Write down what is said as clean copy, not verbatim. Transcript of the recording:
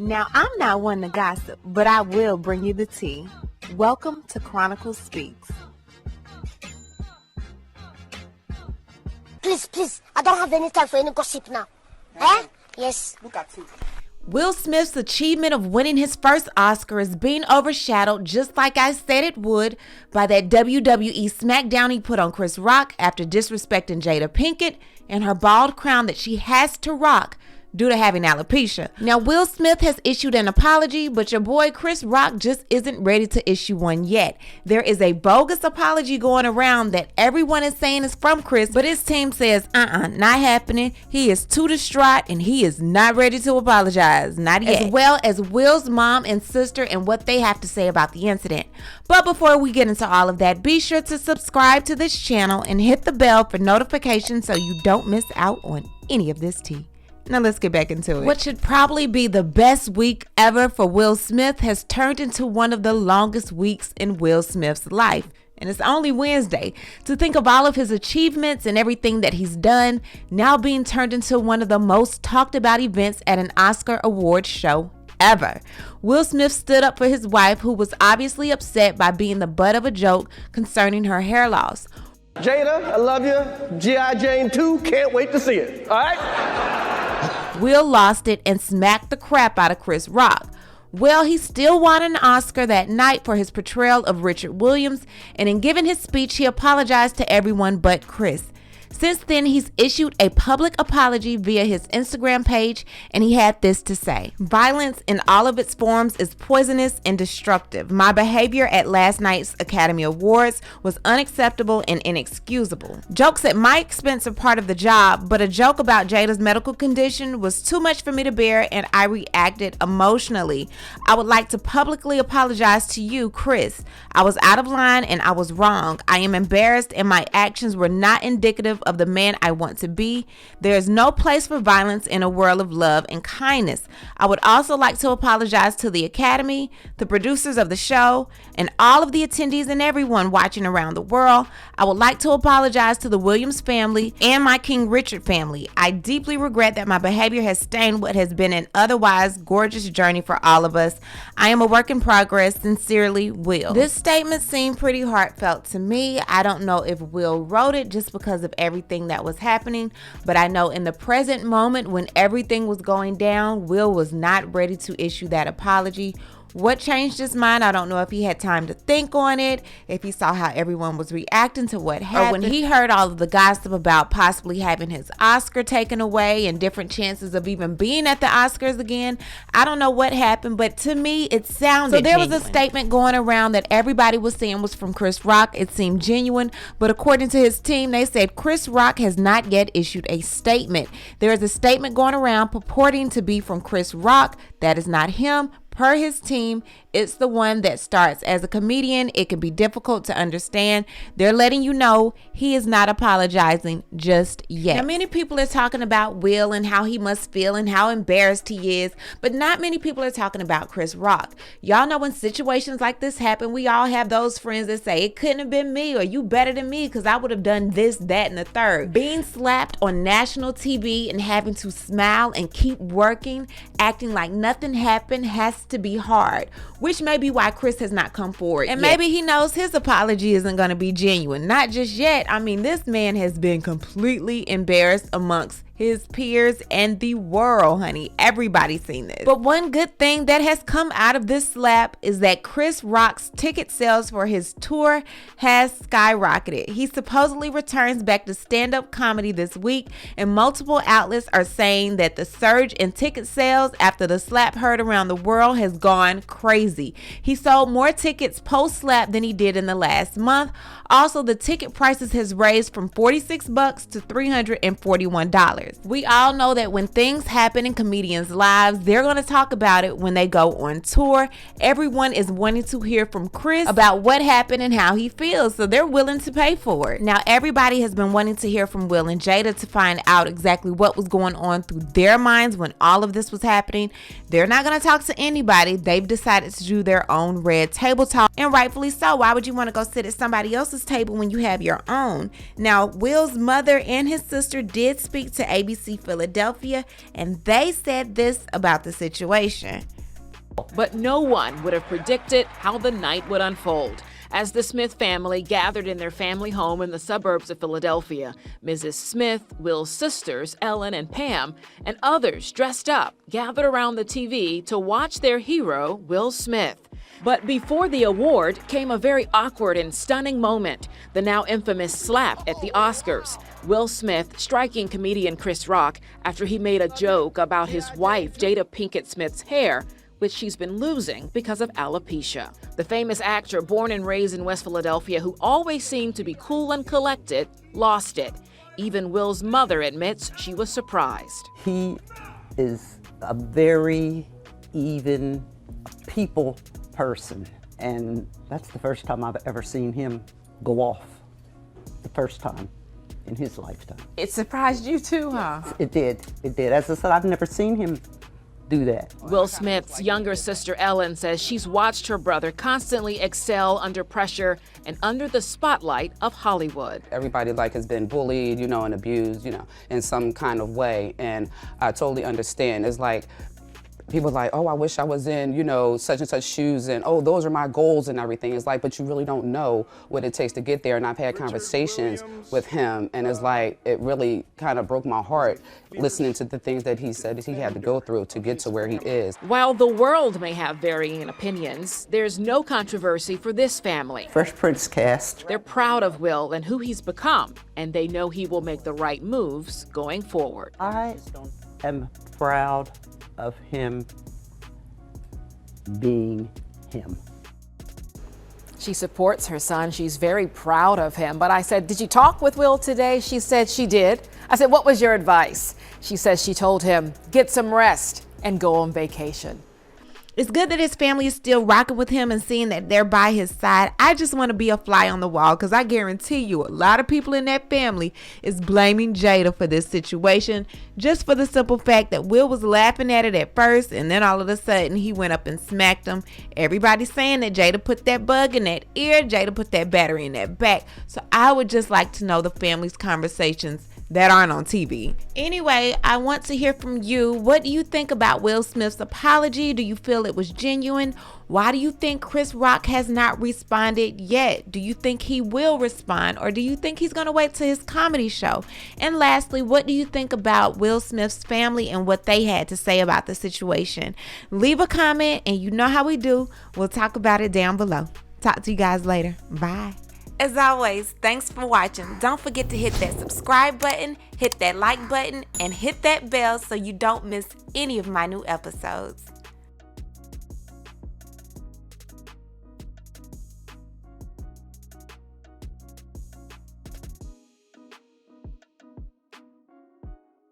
Now, I'm not one to gossip, but I will bring you the tea. Welcome to Chronicle Speaks. Please, I don't have any time for any gossip now. Eh? Yes. Look at you. Will Smith's achievement of winning his first Oscar is being overshadowed, just like I said it would, by that WWE smackdown he put on Chris Rock after disrespecting Jada Pinkett and her bald crown that she has to rock due to having alopecia. Now, Will Smith has issued an apology, but your boy Chris Rock just isn't ready to issue one yet. There is a bogus apology going around that everyone is saying is from Chris, but his team says, not happening. He is too distraught and he is not ready to apologize, not yet. As well as Will's mom and sister and what they have to say about the incident. But before we get into all of that, be sure to subscribe to this channel and hit the bell for notifications so you don't miss out on any of this tea. Now let's get back into it. What should probably be the best week ever for Will Smith has turned into one of the longest weeks in Will Smith's life. And it's only Wednesday. To think of all of his achievements and everything that he's done now being turned into one of the most talked about events at an Oscar awards show ever. Will Smith stood up for his wife, who was obviously upset by being the butt of a joke concerning her hair loss. Jada, I love you. G.I. Jane 2, can't wait to see it. All right? Will lost it and smacked the crap out of Chris Rock. Well, he still won an Oscar that night for his portrayal of Richard Williams, and in giving his speech, he apologized to everyone but Chris. Since then, he's issued a public apology via his Instagram page, and he had this to say: "Violence in all of its forms is poisonous and destructive. My behavior at last night's Academy Awards was unacceptable and inexcusable. Jokes at my expense are part of the job, but a joke about Jada's medical condition was too much for me to bear, and I reacted emotionally. I would like to publicly apologize to you, Chris. I was out of line and I was wrong. I am embarrassed, and my actions were not indicative of the man I want to be. There is no place for violence in a world of love and kindness. I would also like to apologize to the Academy, the producers of the show, and all of the attendees and everyone watching around the world. I would like to apologize to the Williams family and my King Richard family. I deeply regret that my behavior has stained what has been an otherwise gorgeous journey for all of us. I am a work in progress. Sincerely, Will." This statement seemed pretty heartfelt to me. I don't know if Will wrote it just because of everything that was happening, but I know in the present moment when everything was going down, Will was not ready to issue that apology. What changed his mind? I don't know if he had time to think on it, if he saw how everyone was reacting to what happened, or when he heard all of the gossip about possibly having his Oscar taken away and different chances of even being at the Oscars again. I don't know what happened, but to me, it sounded so. There was a statement going around that everybody was saying was from Chris Rock. It seemed genuine, but according to his team, they said Chris Rock has not yet issued a statement. There is a statement going around purporting to be from Chris Rock. That is not him. Per his team, it's the one that starts. As a comedian, it can be difficult to understand. They're letting you know he is not apologizing just yet. Now, many people are talking about Will and how he must feel and how embarrassed he is, but not many people are talking about Chris Rock. Y'all know when situations like this happen, we all have those friends that say, it couldn't have been me, or you better than me because I would have done this, that, and the third. Being slapped on national TV and having to smile and keep working, acting like nothing happened has to be hard, which may be why Chris has not come forward. And maybe he knows his apology isn't going to be genuine. Not just yet. I mean, this man has been completely embarrassed amongst his peers and the world, honey. Everybody's seen this. But one good thing that has come out of this slap is that Chris Rock's ticket sales for his tour has skyrocketed. He supposedly returns back to stand-up comedy this week, and multiple outlets are saying that the surge in ticket sales after the slap heard around the world has gone crazy. He sold more tickets post-slap than he did in the last month. Also, the ticket prices has raised from $46 to $341. We all know that when things happen in comedians' lives, they're going to talk about it when they go on tour. Everyone is wanting to hear from Chris about what happened and how he feels, so they're willing to pay for it. Now, everybody has been wanting to hear from Will and Jada to find out exactly what was going on through their minds when all of this was happening. They're not going to talk to anybody. They've decided to do their own red table talk, and rightfully so. Why would you want to go sit at somebody else's table when you have your own? Now, Will's mother and his sister did speak to ABC Philadelphia, and they said this about the situation. But no one would have predicted how the night would unfold. As the Smith family gathered in their family home in the suburbs of Philadelphia, Mrs. Smith, Will's sisters, Ellen and Pam, and others dressed up gathered around the TV to watch their hero, Will Smith. But before the award came a very awkward and stunning moment, the now infamous slap at the Oscars. Will Smith striking comedian Chris Rock after he made a joke about his wife, Jada Pinkett Smith's hair, which she's been losing because of alopecia. The famous actor, born and raised in West Philadelphia, who always seemed to be cool and collected, lost it. Even Will's mother admits she was surprised. He is a very even people person, and that's the first time I've ever seen him go off. The first time in his lifetime. It surprised you too, huh? It did. As I said, I've never seen him do that. Will Smith's younger sister Ellen says she's watched her brother constantly excel under pressure and under the spotlight of Hollywood. Everybody has been bullied, and abused, in some kind of way. And I totally understand. It's like, people are like, oh, I wish I was in, such and such shoes, and oh, those are my goals and everything. It's like, but you really don't know what it takes to get there. And I've had conversations with him, and it's like, it really kind of broke my heart listening to the things that he said that he had to go through to get to where he is. While the world may have varying opinions, there's no controversy for this family. Fresh Prince cast. They're proud of Will and who he's become, and they know he will make the right moves going forward. I am proud of him being him. She supports her son. She's very proud of him. But I said, did you talk with Will today? She said she did. I said, what was your advice? She says she told him, get some rest and go on vacation. It's good that his family is still rocking with him and seeing that they're by his side. I just want to be a fly on the wall because I guarantee you a lot of people in that family is blaming Jada for this situation just for the simple fact that Will was laughing at it at first and then all of a sudden he went up and smacked him. Everybody's saying that Jada put that bug in that ear, Jada put that battery in that back. So I would just like to know the family's conversations that aren't on TV. Anyway, I want to hear from you. What do you think about Will Smith's apology? Do you feel it was genuine? Why do you think Chris Rock has not responded yet? Do you think he will respond, or do you think he's going to wait till his comedy show? And lastly, what do you think about Will Smith's family and what they had to say about the situation? Leave a comment, and you know how we do. We'll talk about it down below. Talk to you guys later. Bye. As always, thanks for watching. Don't forget to hit that subscribe button, hit that like button, and hit that bell so you don't miss any of my new episodes.